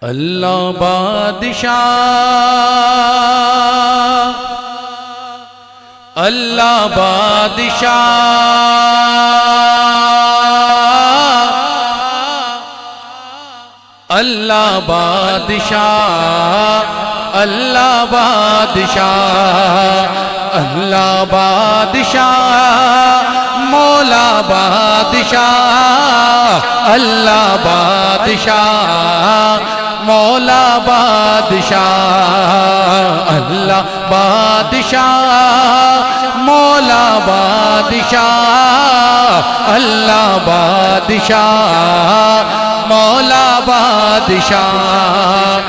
اللہ بادشاہ، اللہ بادشاہ، اللہ بادشاہ، اللہ بادشاہ، اللہ بادشاہ، مولا بادشاہ، اللہ بادشاہ، مولا بادشاہ، اللہ بادشاہ، مولا بادشاہ، اللہ بادشاہ، مولا بادشاہ۔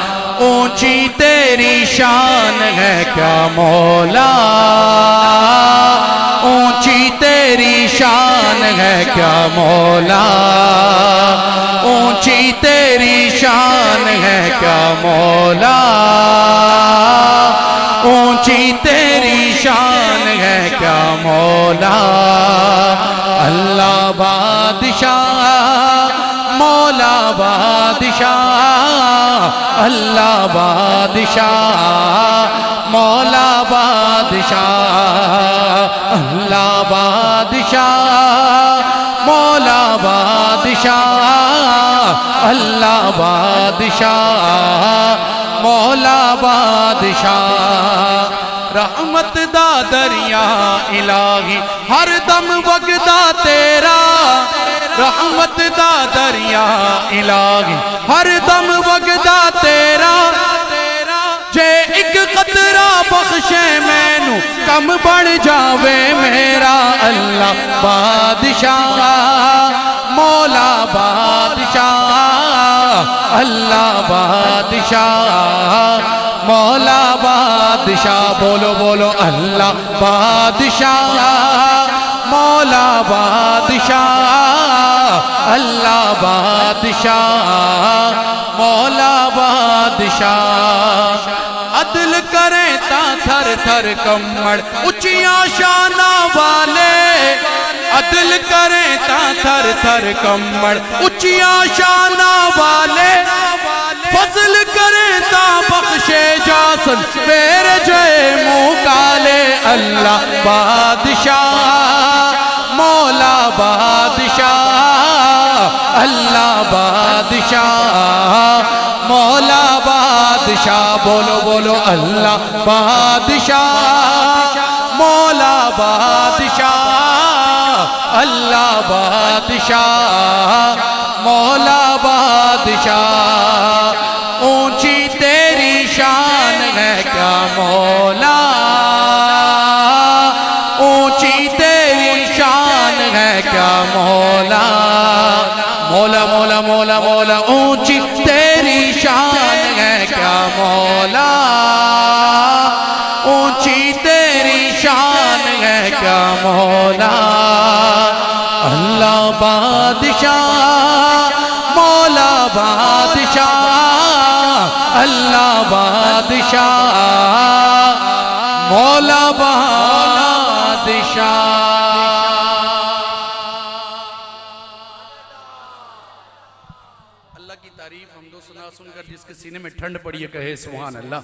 اونچی تیری شان ہے کیا مولا، اونچی تیری شان ہے کیا مولا، اونچی تیری شان ہے کیا مولا، اونچی تیری شان ہے کیا مولا۔ اللہ بادشاہ، مولا بادشاہ، اللہ بادشاہ، مولا بادشاہ، اللہ بادشاہ، مولا بادشاہ، اللہ بادشاہ، مولا بادشاہ۔ رحمت دا دریا الہی ہر دم وگدا تیرا، رحمت دا دریا الہی ہر دم وگدا تیرا، جے ایک قطرہ بخشے مینوں کم بڑھ جاوے میرا۔ اللہ بادشاہ، مولا بادشاہ، اللہ بادشاہ، مولا بادشاہ۔ بولو بولو اللہ بادشاہ، مولا بادشاہ، اللہ بادشاہ، مولا بادشاہ۔ عدل کریں تا تھر تھر کمڑ اچیاں شانہ والے، عدل کریں تا تھر تھر کمڑ اچیاں شانہ والے، فضل کریں تا بخشے جاسن میرے جے منہ کالے۔ اللہ بادشاہ، مولا بادشاہ، اللہ بادشاہ، مولا بادشاہ۔ بولو بولو اللہ بادشاہ، مولا بادشاہ، اللہ بادشاہ، مولا بادشاہ۔ اونچی تیری شان ہے کیا مولا، اونچی تیری شان ہے کیا مولا، مولا مولا مولا مولا۔ اونچی تیری شان ہے کیا مولا، اونچی تیری شان ہے کیا مولا۔ اللہ بادشاہ، مولا بادشاہ، اللہ بادشاہ، مولا بادشاہ۔ اللہ کی تعریف حمد و ثنا سن کر جس کے سینے میں ٹھنڈ پڑی ہے کہے سبحان اللہ۔